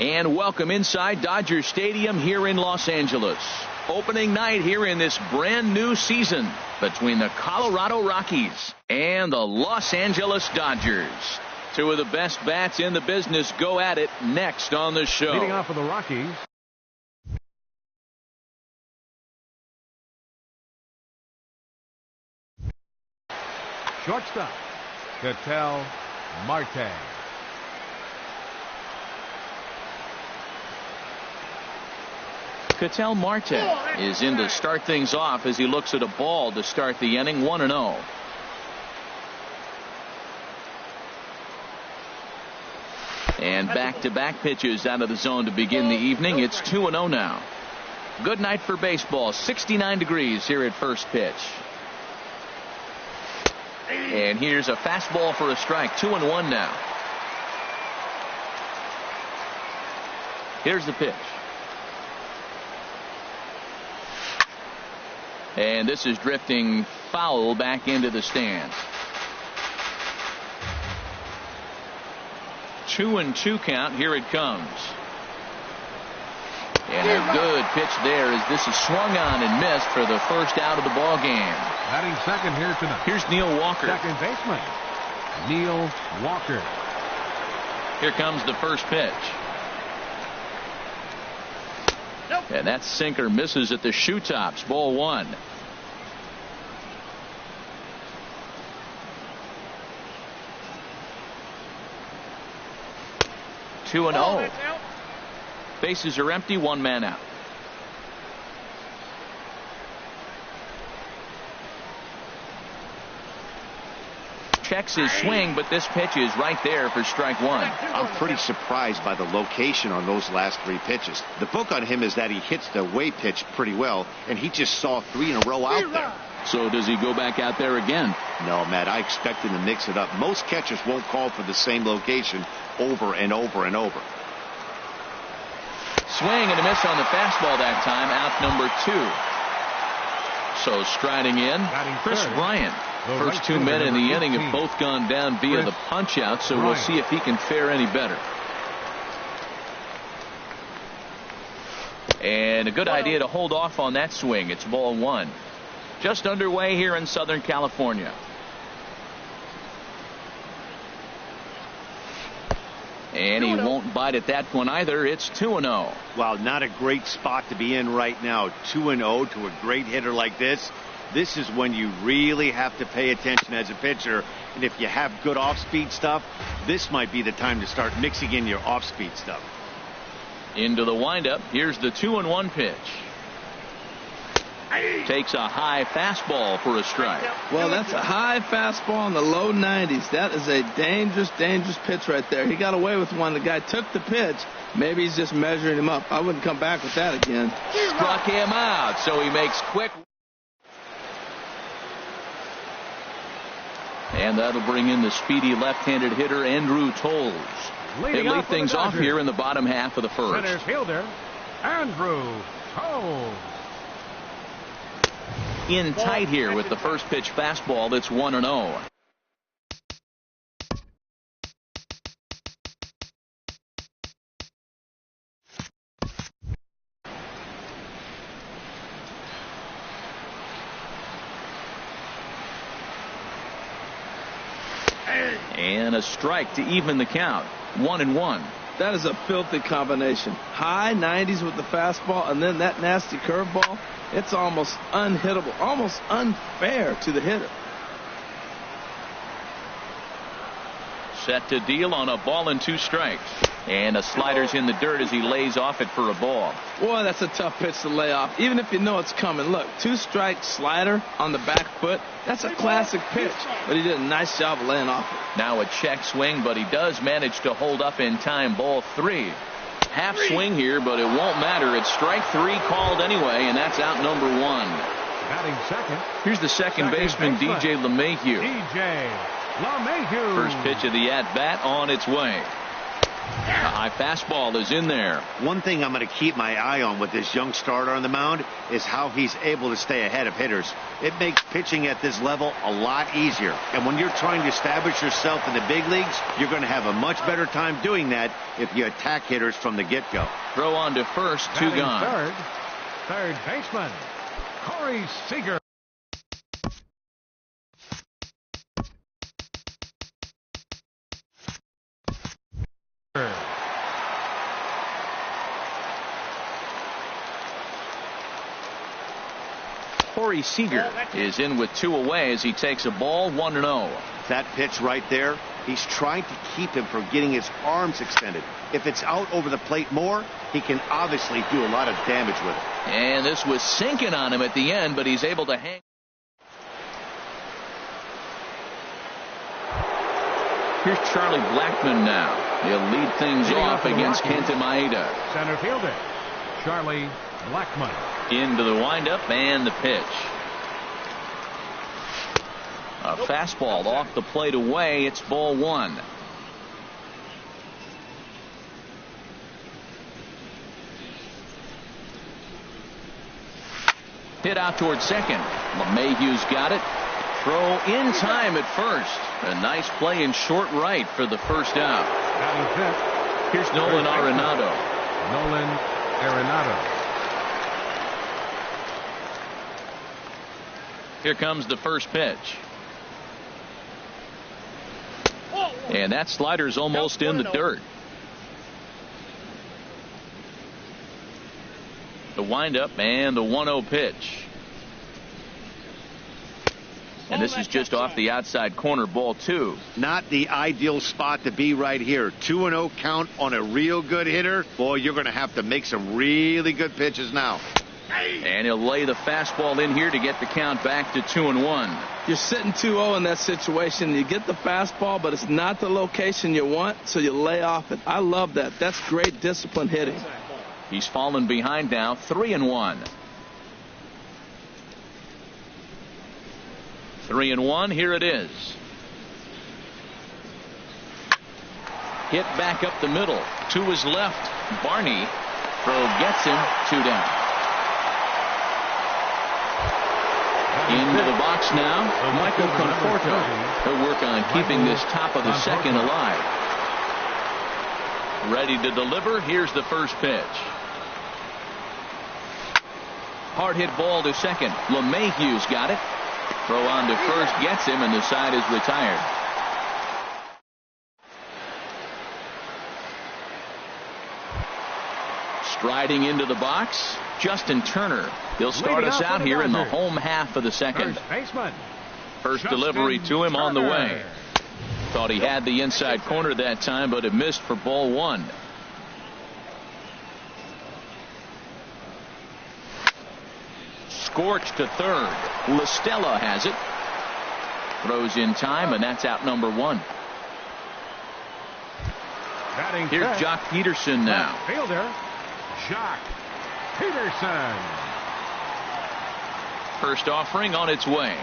And welcome inside Dodger Stadium here in Los Angeles. Opening night here in this brand new season between the Colorado Rockies and the Los Angeles Dodgers. Two of the best bats in the business go at it next on the show. Leading off for the Rockies. Shortstop, Ketel Marte. Ketel Marte is in to start things off as he looks at a ball to start the inning. 1-0. And back-to-back pitches out of the zone to begin the evening. It's 2-0 now. Good night for baseball. 69 degrees here at first pitch. And here's a fastball for a strike. 2-1 now. Here's the pitch. And this is drifting foul back into the stands. 2-2 count. Here it comes. And a good pitch there as this is swung on and missed for the first out of the ball game. Batting second here tonight. Here's Neil Walker. Second baseman, Neil Walker. Here comes the first pitch. And that sinker misses at the shoe tops. Ball one. Two and 0. Bases are empty. One man out. Checks his swing, but this pitch is right there for strike one. I'm pretty surprised by the location on those last three pitches. The book on him is that he hits the away pitch pretty well, and he just saw three in a row out there. So does he go back out there again? No, Matt, I expect him to mix it up. Most catchers won't call for the same location over and over and over. Swing and a miss on the fastball that time. Out number 2. So striding in, Chris Bryant. First 2 men in the inning have both gone down via the punch out, so we'll see if he can fare any better. And a good idea to hold off on that swing. It's ball one. Just underway here in Southern California. And he won't bite at that one either. It's 2-0. Wow, not a great spot to be in right now. 2-0 to a great hitter like this. This is when you really have to pay attention as a pitcher. And if you have good off-speed stuff, this might be the time to start mixing in your off-speed stuff. Into the windup. Here's the 2-1 pitch. Takes a high fastball for a strike. Well, that's a high fastball in the low 90s. That is a dangerous pitch right there. He got away with one. The guy took the pitch. Maybe he's just measuring him up. I wouldn't come back with that again. Struck him out, so he makes quick. And that'll bring in the speedy left-handed hitter Andrew Toles. They lead things off here in the bottom half of the first. Center fielder Andrew Toles. In tight here with the first pitch fastball. That's 1-0. And a strike to even the count. 1-1. That is a filthy combination. High 90s with the fastball and then that nasty curveball. It's almost unhittable, almost unfair to the hitter. Set to deal on a ball and 2 strikes. And a slider's in the dirt as he lays off it for a ball. Boy, that's a tough pitch to lay off, even if you know it's coming. Look, 2-strike slider on the back foot. That's a classic pitch, but he did a nice job of laying off it. Now a check swing, but he does manage to hold up in time. Ball 3. Half swing here, but it won't matter. It's strike 3 called anyway, and that's out number 1. Batting second. Here's the second baseman, DJ LeMahieu. DJ LeMahieu. First pitch of the at-bat on its way. A high fastball is in there. One thing I'm going to keep my eye on with this young starter on the mound is how he's able to stay ahead of hitters. It makes pitching at this level a lot easier. And when you're trying to establish yourself in the big leagues, you're going to have a much better time doing that if you attack hitters from the get-go. Throw on to first, two Batting gone. third baseman, Corey Seager. Corey Seager is in with 2 away as he takes a ball 1-0. That pitch right there, he's trying to keep him from getting his arms extended. If it's out over the plate more, he can obviously do a lot of damage with it. And this was sinking on him at the end, but he's able to hang. Here's Charlie Blackmon now. He'll lead things off against Kenta Maeda. Center fielder, Charlie Blackmon. Into the windup and the pitch. A fastball off the plate away. It's ball 1. Hit out towards second. LeMahieu's got it. Throw in time at first. A nice play in short right for the first out. Batting fifth, Here's Nolan Arenado. Nolan Arenado. Here comes the first pitch. And that slider's almost in the dirt. The windup and the 1-0 pitch. And this is just off the outside corner, ball 2. Not the ideal spot to be right here. 2-0 count on a real good hitter. Boy, you're going to have to make some really good pitches now. And he'll lay the fastball in here to get the count back to 2-1. You're sitting 2-0 in that situation. You get the fastball, but it's not the location you want, so you lay off it. I love that. That's great discipline hitting. He's fallen behind now, 3-1. 3-1, here it is. Hit back up the middle. To his left, Barney. Throw gets him, 2 down. Into the box now, Michael Conforto. He'll work on keeping this top of the second alive. Ready to deliver. Here's the first pitch. Hard hit ball to second. LeMahieu's got it. Throw on to first gets him, and the side is retired. Striding into the box, Justin Turner. He'll start us out here in the home half of the second. First delivery to him on the way. Thought he had the inside corner that time, but it missed for ball 1. Scorched to third. LaStella has it. Throws in time, and that's out number 1. Here's Jock Peterson now. Fielder, Jock Peterson. First offering on its way.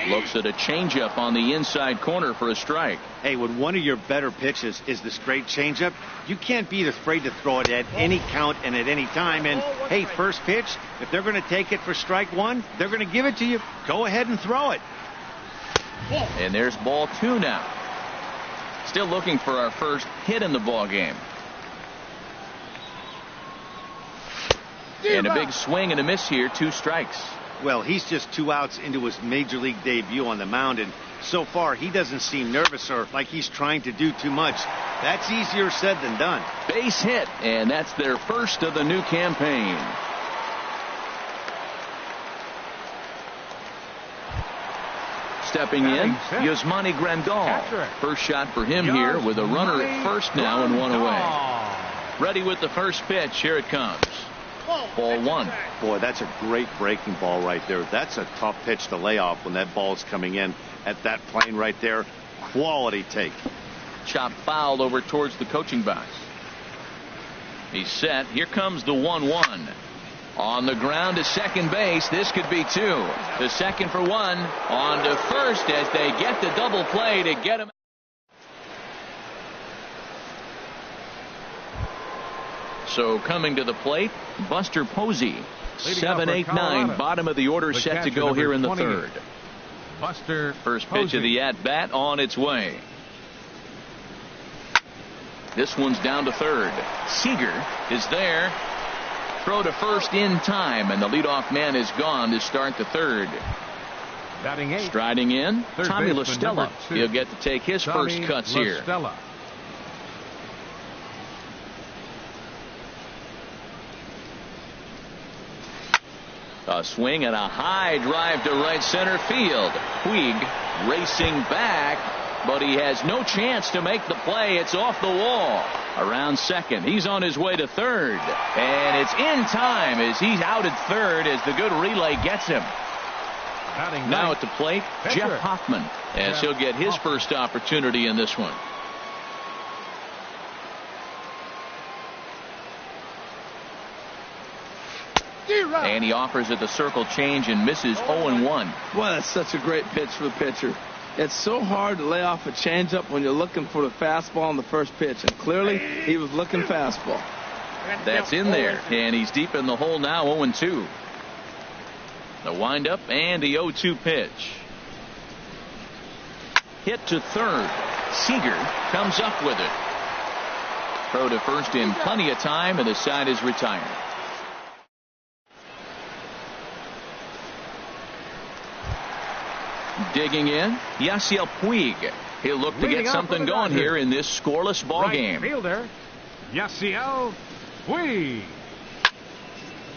Looks at a changeup on the inside corner for a strike. Hey, when one of your better pitches is the straight changeup, you can't be afraid to throw it at any count and at any time. And hey, first pitch, if they're going to take it for strike 1, they're going to give it to you. Go ahead and throw it. And there's ball 2 now. Still looking for our first hit in the ball game. And a big swing and a miss here, 2 strikes. Well, he's just 2 outs into his major league debut on the mound, and so far he doesn't seem nervous or like he's trying to do too much. That's easier said than done. Base hit, and that's their first of the new campaign. Stepping in, Yasmani Grandal. First shot for him here with a runner at first now and 1 away. Ready with the first pitch. Here it comes. Ball 1. Boy, that's a great breaking ball right there. That's a tough pitch to lay off when that ball's coming in at that plane right there. Quality take. Chop fouled over towards the coaching box. He's set. Here comes the 1-1. On the ground to second base. This could be 2. The second for 1. On to first as they get the double play to get him. So coming to the plate, Buster Posey. 7, 8, 9, bottom of the order, set to go here in the third. Buster First pitch of the at-bat on its way. This one's down to third. Seager is there. Throw to first in time, and the leadoff man is gone to start the third. Batting 8. Striding in, Third Tommy La baseman, Stella. number 2. He'll get to take his first cuts here. Stella. A swing and a high drive to right center field. Puig racing back, but he has no chance to make the play. It's off the wall. Around second. He's on his way to third. And it's in time as he's out at third as the good relay gets him. Batting Now 9. at the plate, Pitcher. Jeff Hoffman, as Jeff he'll get his Hoffman. first opportunity in this one. And he offers at the circle change and misses 0-1. Boy, that's such a great pitch for the pitcher. It's so hard to lay off a changeup when you're looking for the fastball on the first pitch, and clearly he was looking fastball. That's in there, and he's deep in the hole now, 0-2. The windup and the 0-2 pitch. Hit to third. Seager comes up with it. Throw to first in plenty of time, and the side is retired. Digging in, Yasiel Puig. He'll look to Leading get off something for the going Dodgers. here in this scoreless ball Right game. fielder, Yasiel Puig.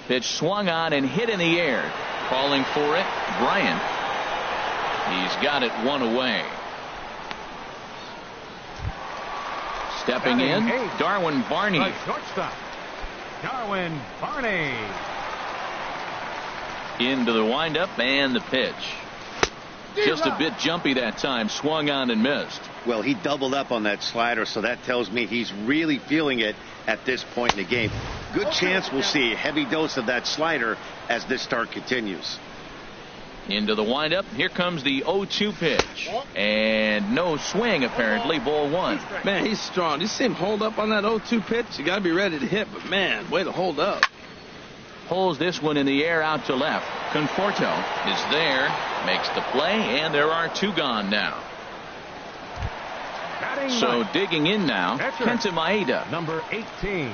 Pitch swung on and hit in the air. Calling for it, Bryant. He's got it one away. Stepping in, Batting 8. Darwin Barney. The shortstop, Darwin Barney. Into the windup and the pitch. Just a bit jumpy that time. Swung on and missed. Well, he doubled up on that slider, so that tells me he's really feeling it at this point in the game. Good chance we'll see a heavy dose of that slider as this start continues. Into the windup. Here comes the 0-2 pitch. And no swing, apparently. Ball one. Man, he's strong. You see him hold up on that 0-2 pitch? You got to be ready to hit, but man, way to hold up. Pulls this one in the air out to left. Conforto is there. Makes the play, and there are two gone now. Batting So 9. digging in now, Catcher. Kenta Maeda. Number 18.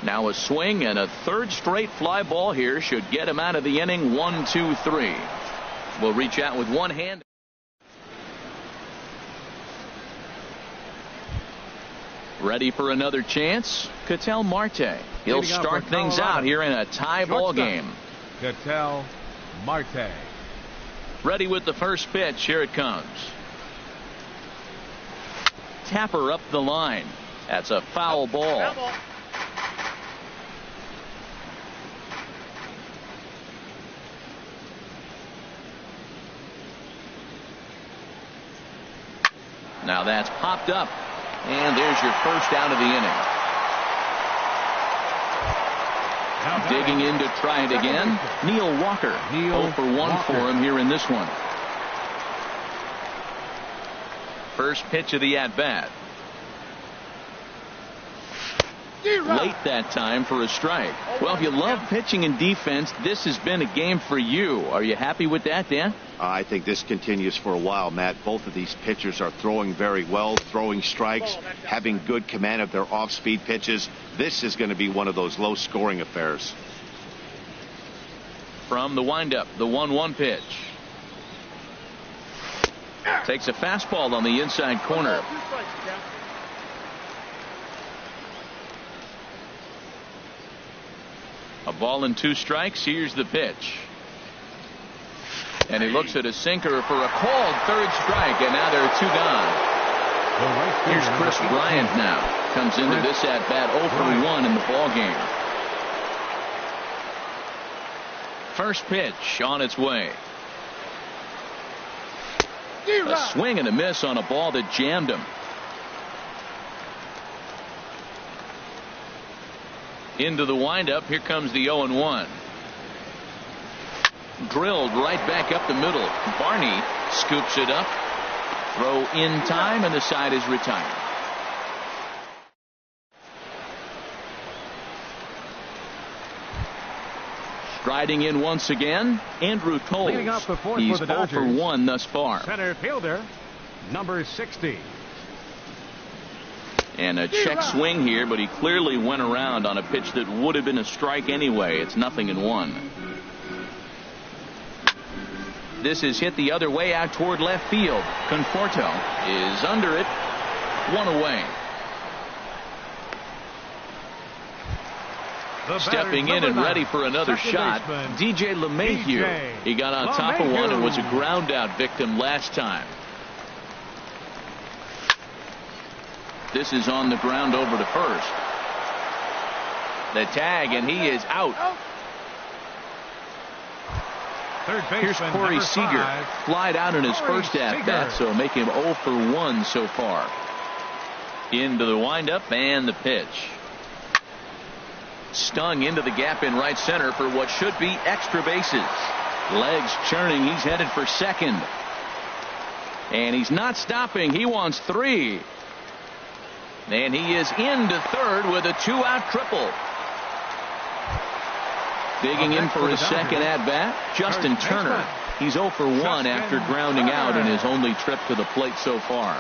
Now a swing and a third straight fly ball here should get him out of the inning. 1, 2, 3. We'll reach out with one hand. Ready for another chance? Ketel Marte. He'll Leading off start for things Colorado. out here in a tie ball Shortstop. game. Ketel Marte. Ready with the first pitch. Here it comes. Tapper up the line. That's a foul ball. Now that's popped up. And there's your first out of the inning. Now Digging in to try it again. Neil Walker. Neil 0 for 1 Walker. for him here in this one. First pitch of the at-bat. Late that time for a strike. Well, if you love pitching and defense, this has been a game for you. Are you happy with that, Dan? I think this continues for a while, Matt. Both of these pitchers are throwing very well, throwing strikes, having good command of their off-speed pitches. This is going to be one of those low-scoring affairs. From the windup, the 1-1 pitch. Takes a fastball on the inside corner. A ball and 2 strikes. Here's the pitch. And he looks at a sinker for a called third strike, and now there are 2 gone. Here's Chris Bryant now. Comes into this at-bat 0 for 1 in the ball game. First pitch on its way. A swing and a miss on a ball that jammed him. Into the windup. Here comes the 0-1. Drilled right back up the middle. Barney scoops it up. Throw in time, and the side is retired. Striding in once again, Andrew Toles. Leading off the fourth He's for the 0 Dodgers. for 1 thus far. Center fielder, number 60. And a check swing here, but he clearly went around on a pitch that would have been a strike anyway. It's 0-1. This is hit the other way out toward left field. Conforto is under it. 1 away. Stepping in and ready for another shot, DJ LeMahieu. He got on top of one and was a ground out victim last time. This is on the ground over to first. The tag, and he is out. Here's Corey Seager. Flied out in his first at-bat, so make him 0 for 1 so far. Into the windup and the pitch. Stung into the gap in right center for what should be extra bases. Legs churning. He's headed for second. And he's not stopping. He wants 3. And he is into third with a 2-out triple. Digging in for his second at-bat, Justin Turner. He's 0 for 1 after grounding out in his only trip to the plate so far.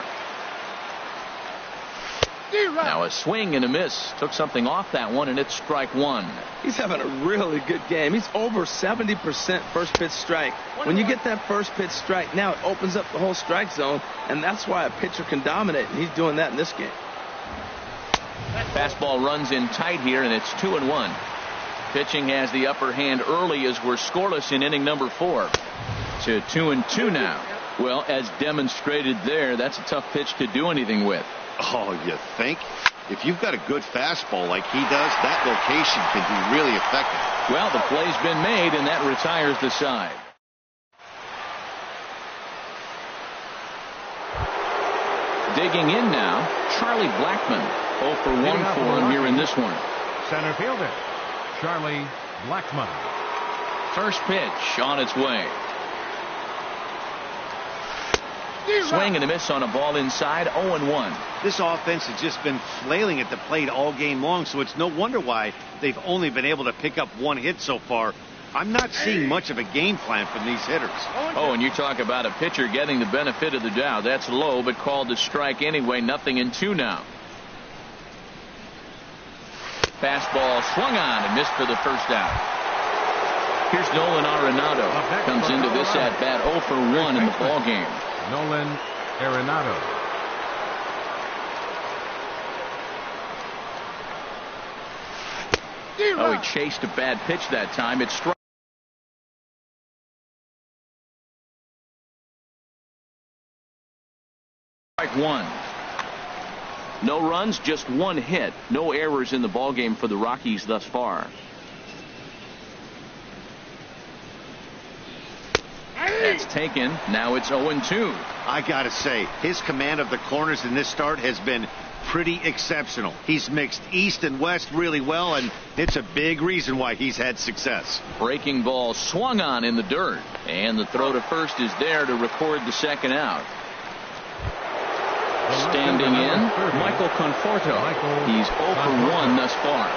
Now a swing and a miss. Took something off that one, and it's strike 1. He's having a really good game. He's over 70% first pitch strike. When you get that first pitch strike, now it opens up the whole strike zone, and that's why a pitcher can dominate, and he's doing that in this game. Fastball runs in tight here, and it's 2-1. Pitching has the upper hand early as we're scoreless in inning number 4. To 2-2 now. Well, as demonstrated there, that's a tough pitch to do anything with. Oh, you think? If you've got a good fastball like he does, that location can be really effective. Well, the play's been made, and that retires the side. Digging in now, Charlie Blackmon. 0 for 1 for him here in this one. Center fielder, Charlie Blackmon. First pitch on its way. Swing and a miss on a ball inside. 0-1. This offense has just been flailing at the plate all game long, so it's no wonder why they've only been able to pick up 1 hit so far. I'm not seeing much of a game plan from these hitters. Oh, and you talk about a pitcher getting the benefit of the doubt. That's low, but called to strike anyway. 0-2 now. Fastball swung on and missed for the first out. Here's Nolan Arenado. Comes into this at bat 0 for 1 in the ball game. Nolan Arenado. Oh, he chased a bad pitch that time. It's strike 1. No runs, just 1 hit. No errors in the ballgame for the Rockies thus far. That's taken. Now it's 0-2. I gotta say, his command of the corners in this start has been pretty exceptional. He's mixed east and west really well, and it's a big reason why he's had success. Breaking ball swung on in the dirt, and the throw to first is there to record the second out. Standing in, Michael Conforto. He's 0 for 1 thus far.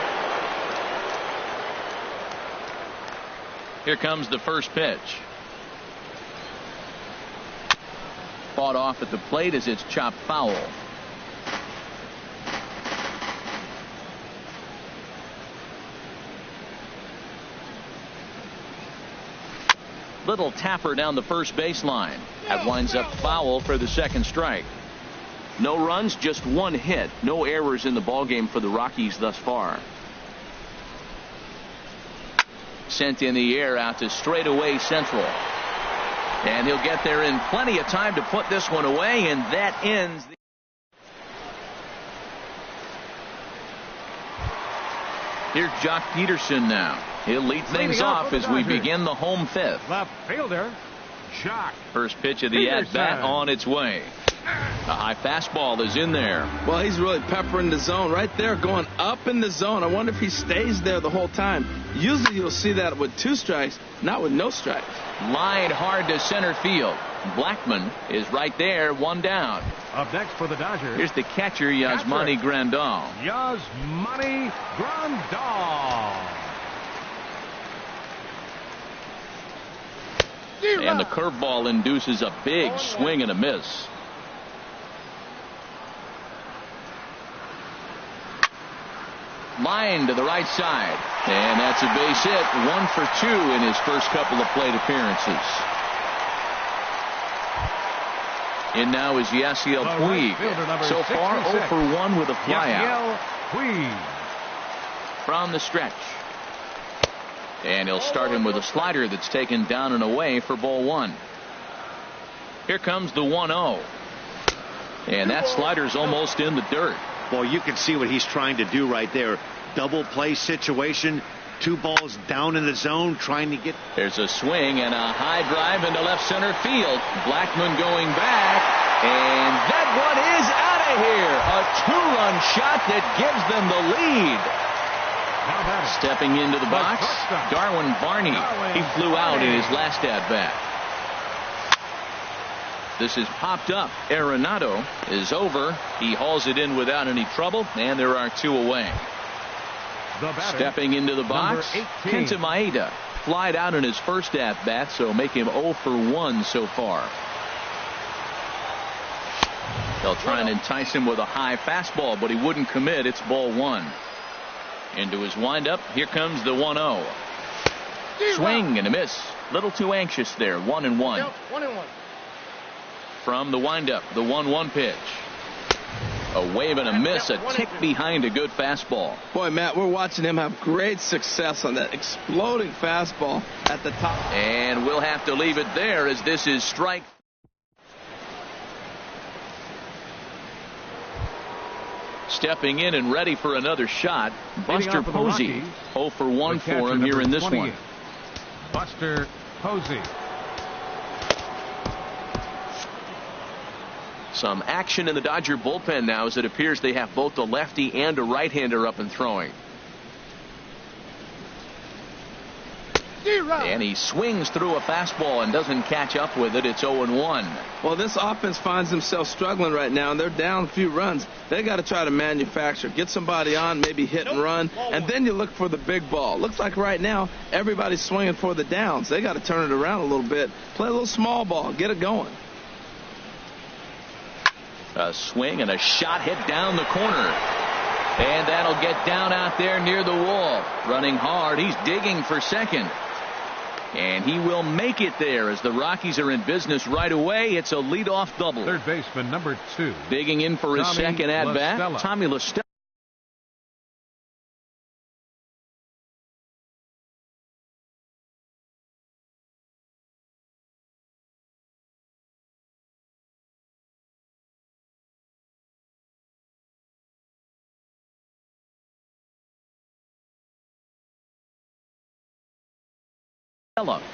Here comes the first pitch. Fought off at the plate as it's chopped foul. Little tapper down the first baseline. That winds up foul for the second strike. No runs, just 1 hit. No errors in the ballgame for the Rockies thus far. Sent in the air out to straightaway central. And he'll get there in plenty of time to put this one away, and that ends the... Here's Jock Peterson now. He'll lead things off as we begin the home 5th. Left fielder, Jock. First pitch of the at-bat on its way. A high fastball is in there. Well, he's really peppering the zone right there, going up in the zone. I wonder if he stays there the whole time. Usually you'll see that with 2 strikes, not with no strikes. Line hard to center field. Blackmon is right there, 1 down. Up next for the Dodgers. Here's the catcher, Yasmani Grandal. Yasmani Grandal. And the curveball induces a big swing and a miss. Line to the right side. And that's a base hit. 1 for 2 in his first couple of plate appearances. And now is Yasiel Puig. So far 0 for 1 with a flyout. From the stretch. And he'll start him with a slider that's taken down and away for ball 1. Here comes the 1-0. And that slider's almost in the dirt. Boy, you can see what he's trying to do right there. Double play situation. 2 balls down in the zone trying to get. There's a swing and a high drive into left center field. Blackmon going back. And that one is out of here. A 2-run shot that gives them the lead. Stepping into the box, Darwin Barney. He flew out in his last at-bat. This is popped up. Arenado is over. He hauls it in without any trouble, and there are 2 away. Stepping into the box, Kenta Maeda flied out in his first at-bat, so make him 0 for 1 so far. They'll try and entice him with a high fastball, but he wouldn't commit. It's ball 1. Into his windup, here comes the 1-0. Swing and a miss. Little too anxious there. 1-1. From the windup, the 1-1 pitch. A wave and a miss, a tick behind a good fastball. Boy, Matt, we're watching him have great success on that exploding fastball at the top. And we'll have to leave it there as this is strike. Stepping in and ready for another shot, Buster Posey. 0 for 1 for him here in this one. Buster Posey. Some action in the Dodger bullpen now as it appears they have both a lefty and a right-hander up and throwing. And he swings through a fastball and doesn't catch up with it. It's 0-1. Well, this offense finds themselves struggling right now, and they're down a few runs. They got to try to manufacture, get somebody on, maybe hit and run, and then you look for the big ball. Looks like right now everybody's swinging for the downs. They got to turn it around a little bit, play a little small ball, get it going. A swing and a shot hit down the corner. And that'll get down out there near the wall. Running hard. He's digging for second. And he will make it there as the Rockies are in business right away. It's a leadoff double. Third baseman number 2. Digging in for his Tommy second at-bat, LaStella. Tommy LaStella.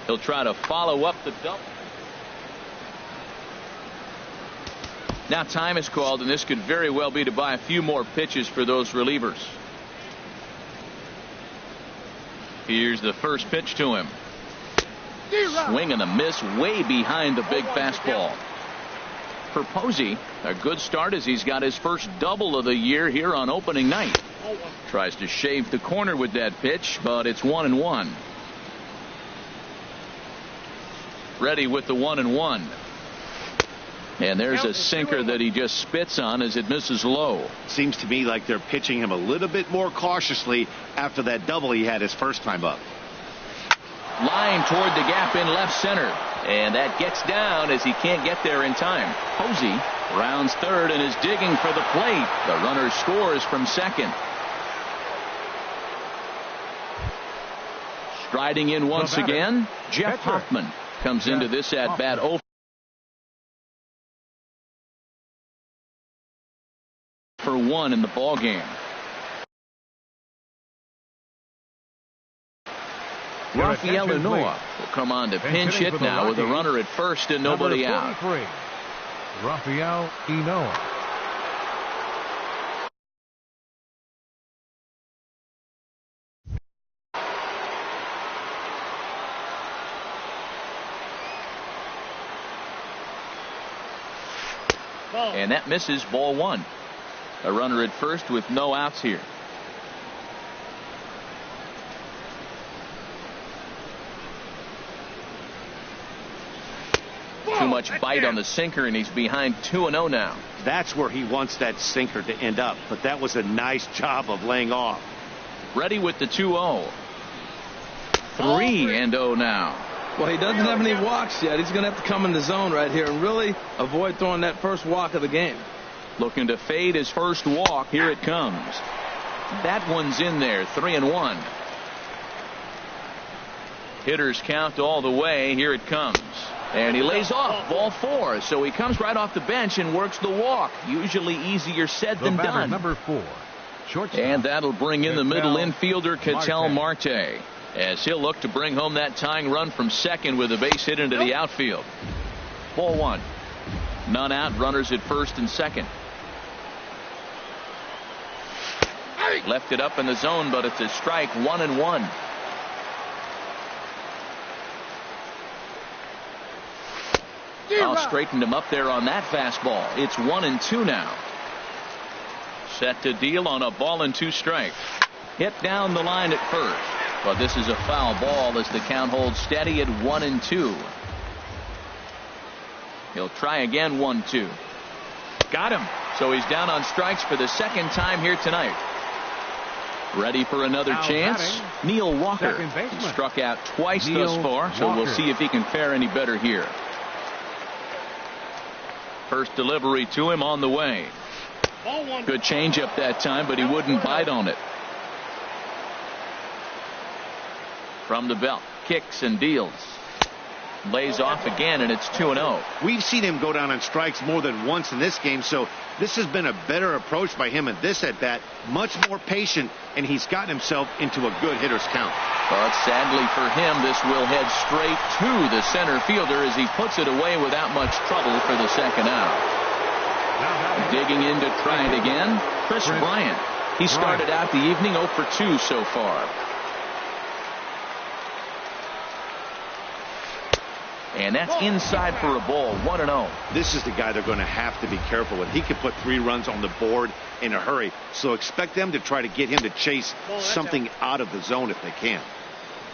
He'll try to follow up the double. Now time is called, and this could very well be to buy a few more pitches for those relievers. Here's the first pitch to him. Swing and a miss way behind the big fastball. For Posey, a good start as he's got his first double of the year here on opening night. Tries to shave the corner with that pitch, but it's 1-1. Ready with the 1-1. And there's a sinker that he just spits on as it misses low. Seems to me like they're pitching him a little bit more cautiously after that double he had his first time up. Line toward the gap in left center. And that gets down as he can't get there in time. Posey rounds third and is digging for the plate. The runner scores from second. Striding in once again, Jeff Hoffman comes into this at bat 0 for 1 in the ball game. Rafael Inoa will come on to pinch hit now with a runner at first and nobody out. Rafael Inoa. And that misses, ball one. A runner at first with no outs here. Too much bite on the sinker, and he's behind 2-0 now. That's where he wants that sinker to end up, but that was a nice job of laying off. Ready with the 2-0. 3-0 now. Well, he doesn't have any walks yet. He's going to have to come in the zone right here and really avoid throwing that first walk of the game. Looking to fade his first walk. Here it comes. That one's in there. 3-1. Hitters count all the way. Here it comes. And he lays off, ball four. So he comes right off the bench and works the walk. Usually easier said than done. Number 4. Shortstop. And that'll bring in the middle infielder, Ketel Marte, as he'll look to bring home that tying run from second with a base hit into the outfield. Ball one. None out, runners at first and second. Left it up in the zone, but it's a strike. 1-1. Straightened him up there on that fastball. It's 1-2 now. Set to deal on a ball and 2 strikes. Hit down the line at first, but this is a foul ball as the count holds steady at 1-2. He'll try again. 1-2. Got him. So he's down on strikes for the second time here tonight. Ready for another chance. Neil Walker. He struck out twice thus far, so we'll see if he can fare any better here. First delivery to him on the way. Good changeup that time, but he wouldn't bite on it. From the belt, kicks and deals. Lays off again, and it's 2-0. We've seen him go down on strikes more than once in this game, so this has been a better approach by him at this at-bat. Much more patient, and he's gotten himself into a good hitter's count. But sadly for him, this will head straight to the center fielder as he puts it away without much trouble for the second out. Digging in to try it again, Chris Bryant. He started out the evening 0 for 2 so far. And that's inside for a ball. 1-0. This is the guy they're going to have to be careful with. He could put 3 runs on the board in a hurry, so expect them to try to get him to chase something out of the zone if they can.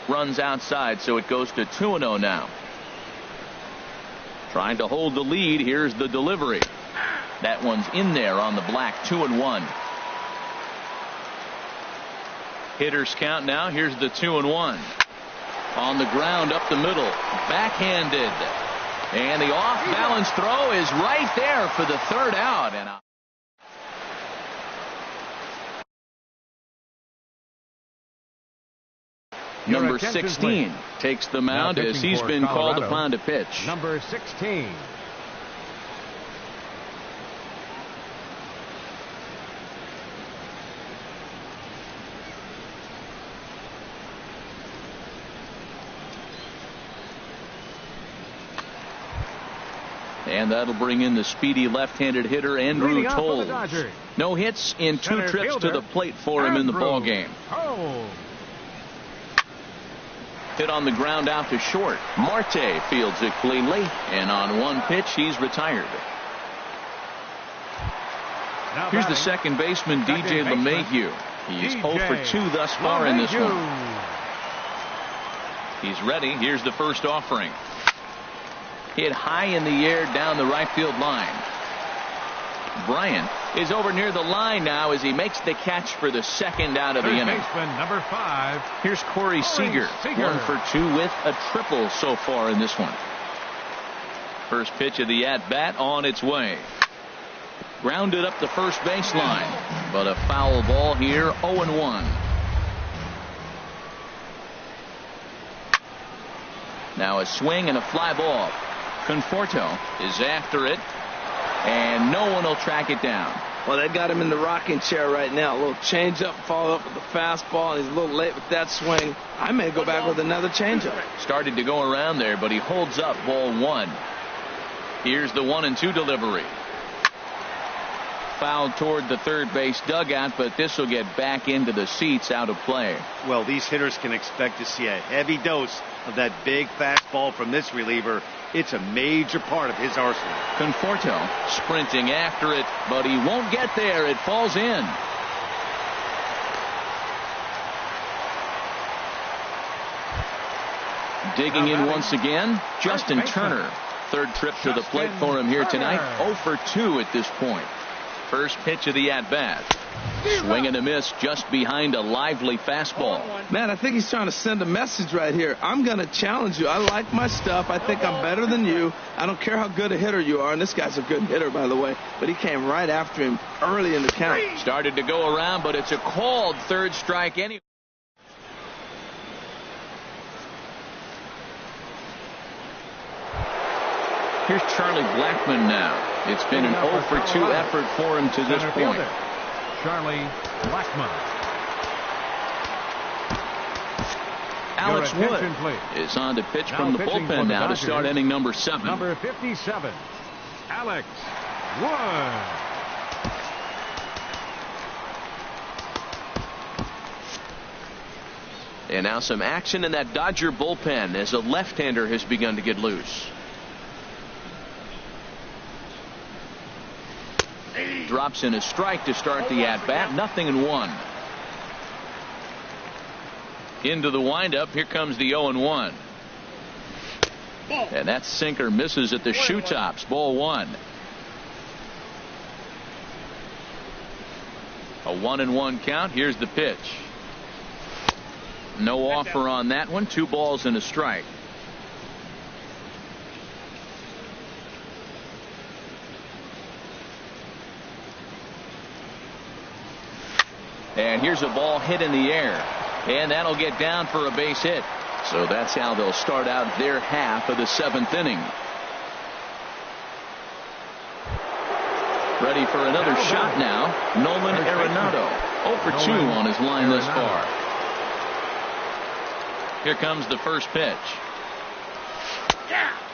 Runs outside, so it goes to 2-0 now. Trying to hold the lead. Here's the delivery. That one's in there on the black. 2-1. Hitters count now. Here's the 2-1. On the ground up the middle. Backhanded. And the off-balance throw is right there for the third out. And number 16 takes the mound as he's been called upon to pitch. Number 16. And that'll bring in the speedy left-handed hitter, Andrew Toles. No hits in 2 trips to the plate for him in the ballgame. Hit on the ground out to short. Marte fields it cleanly, and on 1 pitch, he's retired. Here's the second baseman, DJ LeMahieu. He's 0 for 2 thus far in this one. He's ready. Here's the first offering. Hit high in the air down the right field line. Bryant is over near the line now as he makes the catch for the second out of the inning. Number 5. Here's Corey Seager. 1 for 2 with a triple so far in this one. First pitch of the at-bat on its way. Grounded up the first baseline, but a foul ball here. 0-1. Now a swing and a fly ball. Conforto is after it, and no one will track it down. Well, they got him in the rocking chair right now. A little changeup, follow up with the fastball. He's a little late with that swing. I may go back with another changeup. Started to go around there, but he holds up. Ball 1. Here's the 1-2 delivery. fouled toward the third base dugout, but this will get back into the seats, out of play. Well, these hitters can expect to see a heavy dose of that big fastball from this reliever. It's a major part of his arsenal. Conforto sprinting after it, but he won't get there. It falls in. Digging in once again, Justin Turner. Third trip to the plate for him here tonight. 0 for 2 at this point. First pitch of the at-bat. Swing and a miss just behind a lively fastball. Man, I think he's trying to send a message right here. I'm going to challenge you. I like my stuff. I think I'm better than you. I don't care how good a hitter you are. And this guy's a good hitter, by the way. But he came right after him early in the count. Started to go around, but it's a called third strike anyway. Here's Charlie Blackmon now. It's been an 0 for 2 effort for him to this point. Charlie Blackmon. Alex Wood is on to pitch from the bullpen now to start inning number 7. Number 57, Alex Wood. And now some action in that Dodger bullpen as a left-hander has begun to get loose. Drops in a strike to start the at-bat. 0-1. Into the windup. Here comes the 0-1. And that sinker misses at the shoe tops. Ball 1. A 1-1 count. Here's the pitch. No offer on that one. 2 balls and a strike. And here's a ball hit in the air. And that'll get down for a base hit. So that's how they'll start out their half of the 7th inning. Ready for another shot now. Nolan Arenado. 0 for 2 on his line thus far. Here comes the first pitch.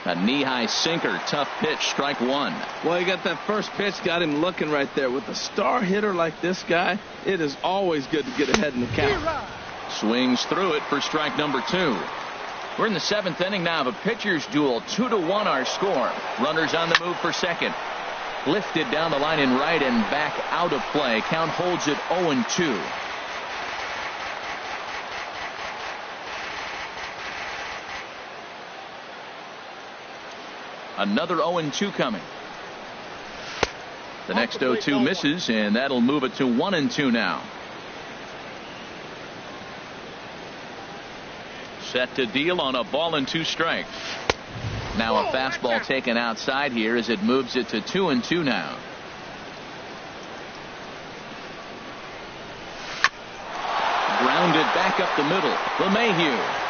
A knee-high sinker. Tough pitch. Strike 1. Well, he got that first pitch, got him looking right there. With a star hitter like this guy, it is always good to get ahead in the count. Swings through it for strike number 2. We're in the 7th inning now of a pitcher's duel. 2-1 our score. Runners on the move for second. Lifted down the line in right and back out of play. Count holds it 0-2. Another 0-2 coming. The next 0-2 misses, and that'll move it to 1-2 now. Set to deal on a ball and 2 strikes. Now a fastball taken outside here as it moves it to 2-2 now. Grounded back up the middle. LeMahieu.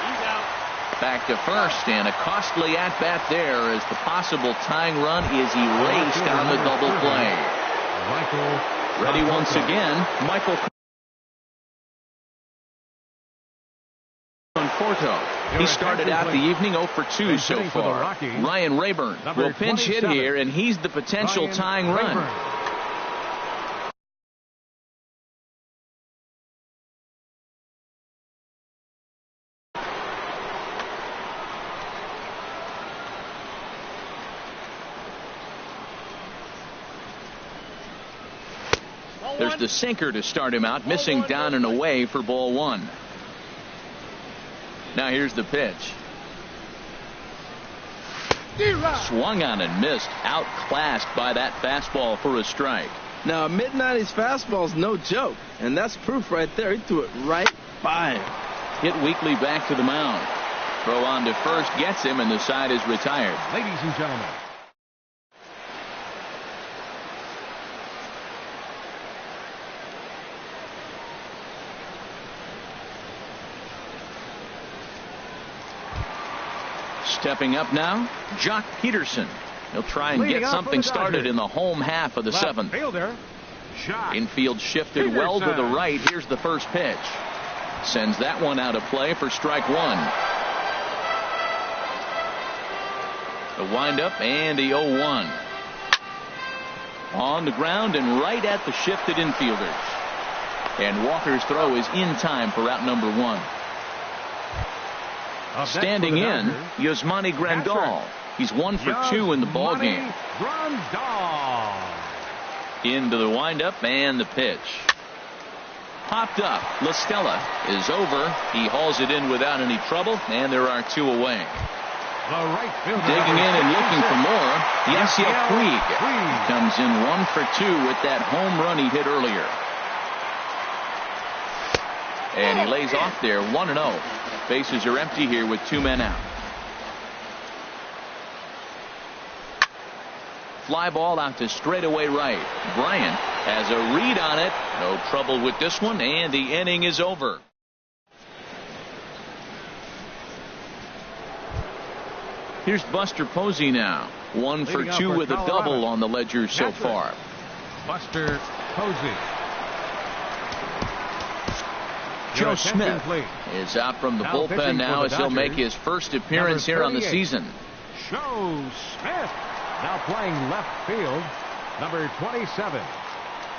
Back to first, and a costly at-bat there as the possible tying run is erased on the double play. Ready once again, Michael Conforto. He started out the evening 0 for 2 so far. Ryan Rayburn will pinch hit here, and he's the potential tying run. There's the sinker to start him out, missing down and away for ball 1. Now here's the pitch. Swung on and missed. Outclassed by that fastball for a strike. Now a mid-90s fastball is no joke, and that's proof right there. He threw it right by him. Hit weakly back to the mound. Throw on to first gets him, and the side is retired. Ladies and gentlemen, stepping up now, Jock Peterson. He'll try and get something started in the home half of the 7th. Infield shifted well to the right. Here's the first pitch. Sends that one out of play for strike 1. The windup and the 0-1. On the ground and right at the shifted infielders. And Walker's throw is in time for out number 1. Standing in, Yasmani Grandal. He's 1 for 2 in the ball game. Into the windup and the pitch. Popped up. La Stella is over. He hauls it in without any trouble, and there are 2 away. Digging in and looking for more, Yasiel Puig comes in 1 for 2 with that home run he hit earlier. And he lays off there 1-0. Bases are empty here with 2 men out. Fly ball out to straightaway right. Bryant has a read on it. No trouble with this one, and the inning is over. Here's Buster Posey now. 1 for 2 with a double on the ledger so far. Buster Posey. Joe Smith is out from the bullpen now as he'll make his first appearance here on the season. Joe Smith now playing left field. Number 27.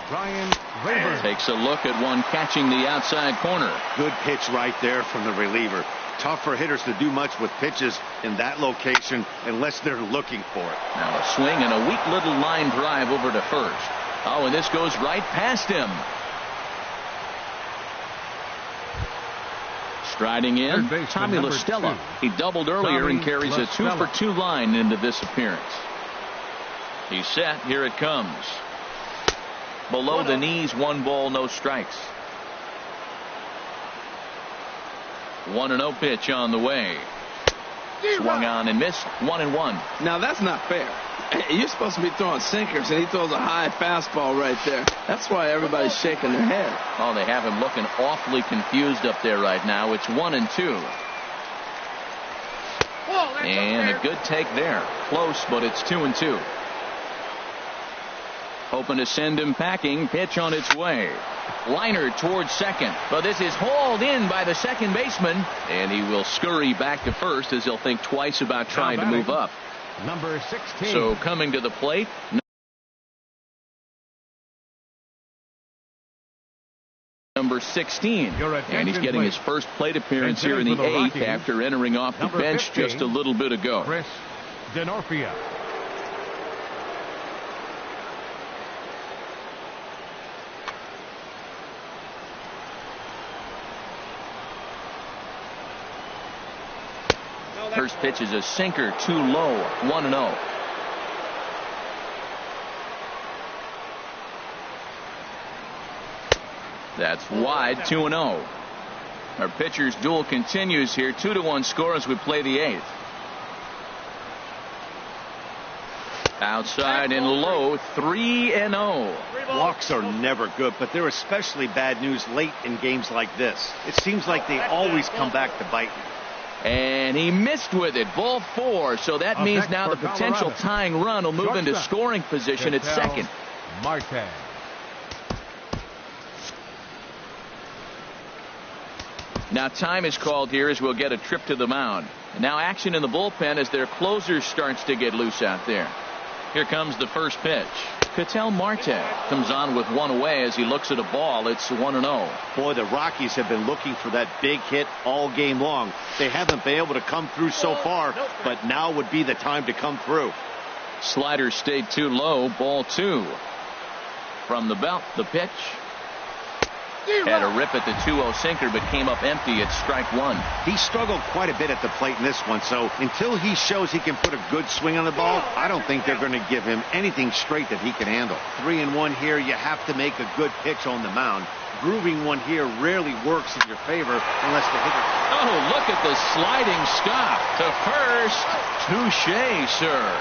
Brian Rayburn takes a look at one catching the outside corner. Good pitch right there from the reliever. Tough for hitters to do much with pitches in that location unless they're looking for it. Now a swing and a weak little line drive over to first. Oh, and this goes right past him. Striding in, Tommy La Stella. He doubled earlier and carries a 2 for 2 line into this appearance. He's set. Here it comes. Below the knees, 1 ball, no strikes. 1-0 pitch on the way. Swung on and missed. 1-1. Now that's not fair. You're supposed to be throwing sinkers, and he throws a high fastball right there. That's why everybody's shaking their head. Oh, they have him looking awfully confused up there right now. It's 1-2. And a good take there. Close, but it's 2-2. Hoping to send him packing. Pitch on its way. Liner towards second, but this is hauled in by the second baseman, and he will scurry back to first as he'll think twice about trying to move up. Number 16. So coming to the plate, number 16, and he's getting his first plate appearance here in the 8th after entering off the bench just a little bit ago. Chris Denorfia. First pitch is a sinker, too low. 1-0. That's wide. 2-0. Our pitcher's duel continues here. 2-1 score as we play the 8th. Outside and low. 3-0. Walks are never good, but they're especially bad news late in games like this. It seems like they always come back to bite you. And he missed with it. Ball 4. So that means now the potential tying run will move into scoring position at second. Marte. Now time is called here as we'll get a trip to the mound. And now action in the bullpen as their closer starts to get loose out there. Here comes the first pitch. Ketel Marte comes on with 1 away as he looks at a ball. It's 1-0. Boy, the Rockies have been looking for that big hit all game long. They haven't been able to come through so far, but now would be the time to come through. Slider stayed too low. Ball 2. From the belt, the pitch. Had a rip at the 2-0 sinker, but came up empty at strike 1. He struggled quite a bit at the plate in this one, so until he shows he can put a good swing on the ball, I don't think they're going to give him anything straight that he can handle. 3-1 here, you have to make a good pitch on the mound. Grooving one here rarely works in your favor unless the hitter... Oh, look at the sliding stop to first. Touche, sir.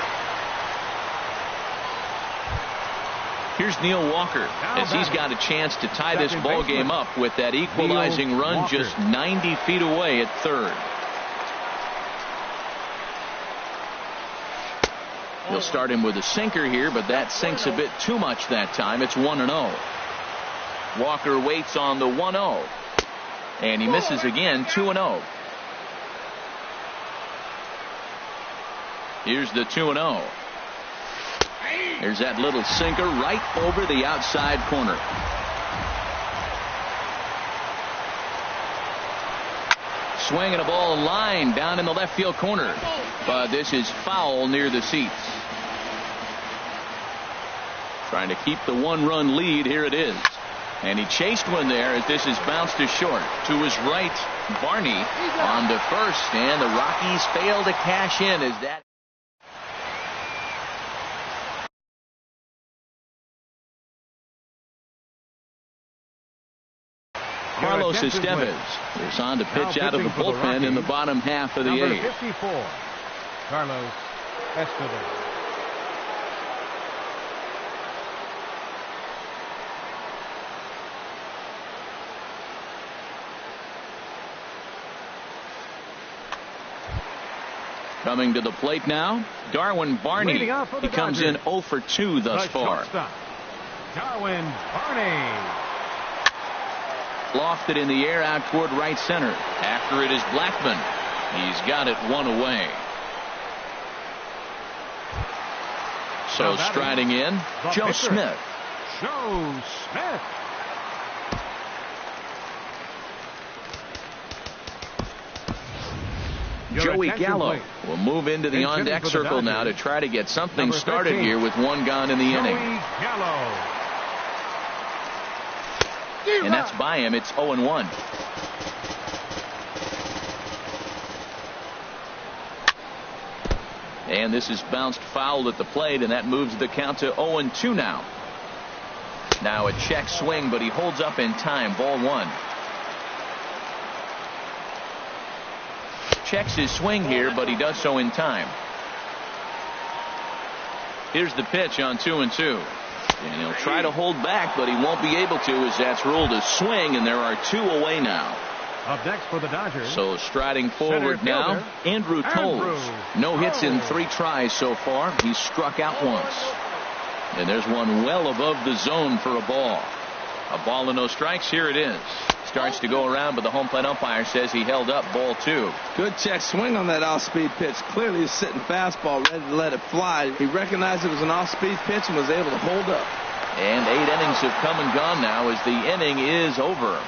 Here's Neil Walker as he's got a chance to tie this ball game up with that equalizing run just 90 feet away at third. He'll start him with a sinker here, but that sinks a bit too much that time. It's 1-0. Walker waits on the 1-0, and he misses again. 2-0. Here's the 2-0. There's that little sinker right over the outside corner. Swinging a ball line down in the left field corner. But this is foul near the seats. Trying to keep the one-run lead. Here it is. And he chased one there as this is bounced to short. To his right, Barney on to first. And the Rockies fail to cash in as that. Carlos Estevez is on to pitch out of the bullpen in the bottom half of the eighth. 54, Carlos Estevez. Coming to the plate now, Darwin Barney. He comes in 0 for 2 thus far. Darwin Barney. Lofted in the air out toward right center. After it is Blackman. He's got it one away. So striding in, Joe Smith. Joe Smith. Joey Gallo will move into the on-deck circle now to try to get something started here with one gone in the inning. And that's by him. It's 0-1. And this is bounced foul at the plate, and that moves the count to 0-2 now. Now a check swing, but he holds up in time. Ball 1. Checks his swing here, but he does so in time. Here's the pitch on 2-2. And he'll try to hold back, but he won't be able to as that's ruled a swing, and there are 2 away now. Up next for the Dodgers. So striding forward now, Andrew Toles. No hits in 3 tries so far. He's struck out once. And there's one well above the zone for a ball. A ball and no strikes. Here it is. Starts to go around, but the home plate umpire says he held up ball 2. Good check swing on that off-speed pitch. Clearly he's sitting fastball, ready to let it fly. He recognized it was an off-speed pitch and was able to hold up. And 8 innings have come and gone now as the inning is over.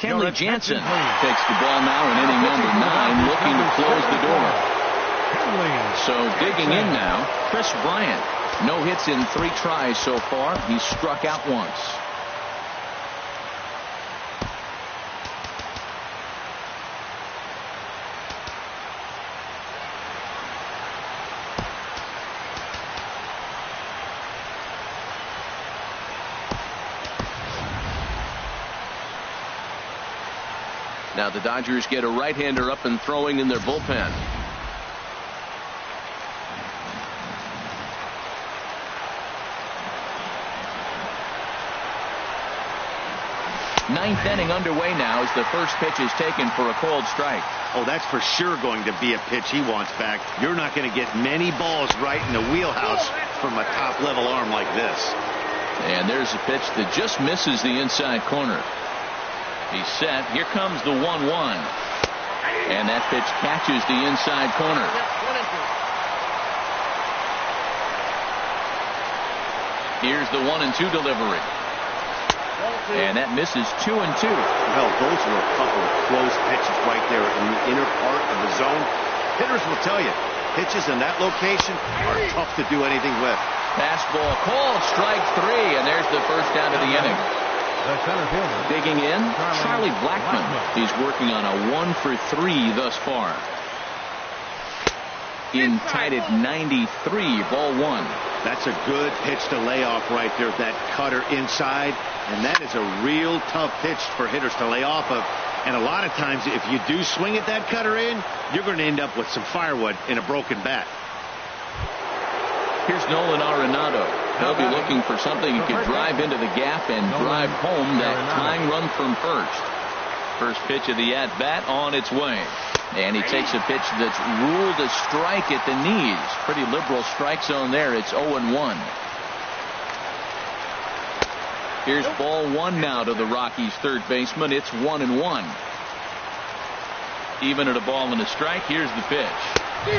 Kenley Jansen takes the ball now in inning number 9, looking to close the door. So digging in now, Chris Bryant. No hits in 3 tries so far. He's struck out once. Now the Dodgers get a right-hander up and throwing in their bullpen. 9th inning underway now as the first pitch is taken for a called strike. Oh, that's for sure going to be a pitch he wants back. You're not going to get many balls right in the wheelhouse from a top-level arm like this. And there's a pitch that just misses the inside corner. He's set. Here comes the 1-1. And that pitch catches the inside corner. Here's the 1-2 delivery. And that misses 2-2. Well, those were a couple of close pitches right there in the inner part of the zone. Hitters will tell you, pitches in that location are tough to do anything with. Fastball called, strike 3, and there's the first down of the inning. The center fielder. Digging in, Charlie Blackman. He's working on a 1 for 3 thus far. In tied at 93, ball 1. That's a good pitch to lay off right there, that cutter inside. And that is a real tough pitch for hitters to lay off of. And a lot of times, if you do swing at that cutter in, you're going to end up with some firewood in a broken bat. Here's Nolan Arenado. He'll be looking for something he could drive into the gap and drive home that tying run from first. First pitch of the at-bat on its way. And he takes a pitch that's ruled a strike at the knees. Pretty liberal strike zone there. It's 0-1. Here's ball 1 now to the Rockies' third baseman. It's 1-1. Even at a ball and a strike, here's the pitch. A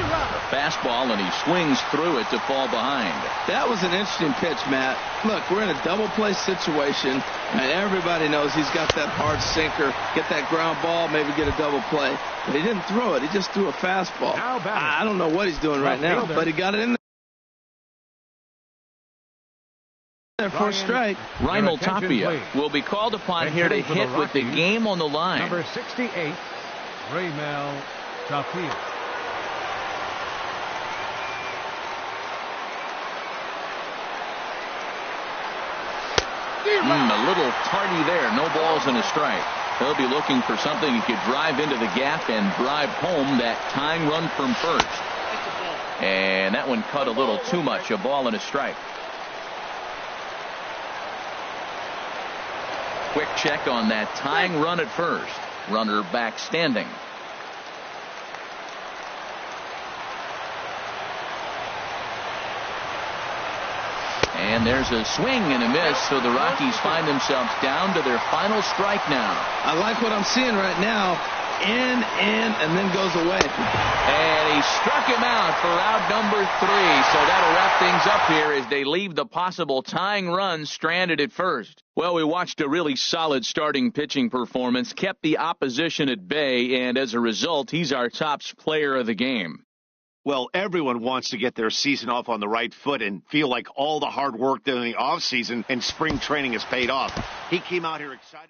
fastball, and he swings through it to fall behind. That was an interesting pitch, Matt. Look, we're in a double play situation, and everybody knows he's got that hard sinker, get that ground ball, maybe get a double play. But he didn't throw it. He just threw a fastball. I don't know what he's doing right now, but he got it in there for a strike. Raimel Tapia will be called upon here to hit with the game on the line. Number 68, Raimel Tapia. A little tardy there. No balls and a strike. He'll be looking for something he could drive into the gap and drive home that tying run from first. And that one cut a little too much. A ball and a strike. Quick check on that tying run at first. Runner back standing. And there's a swing and a miss, so the Rockies find themselves down to their final strike now. I like what I'm seeing right now. In, and then goes away. And he struck him out for out number 3, so that'll wrap things up here as they leave the possible tying run stranded at first. Well, we watched a really solid starting pitching performance, kept the opposition at bay, and as a result, he's our top player of the game. Well, everyone wants to get their season off on the right foot and feel like all the hard work done in the offseason and spring training has paid off. He came out here excited.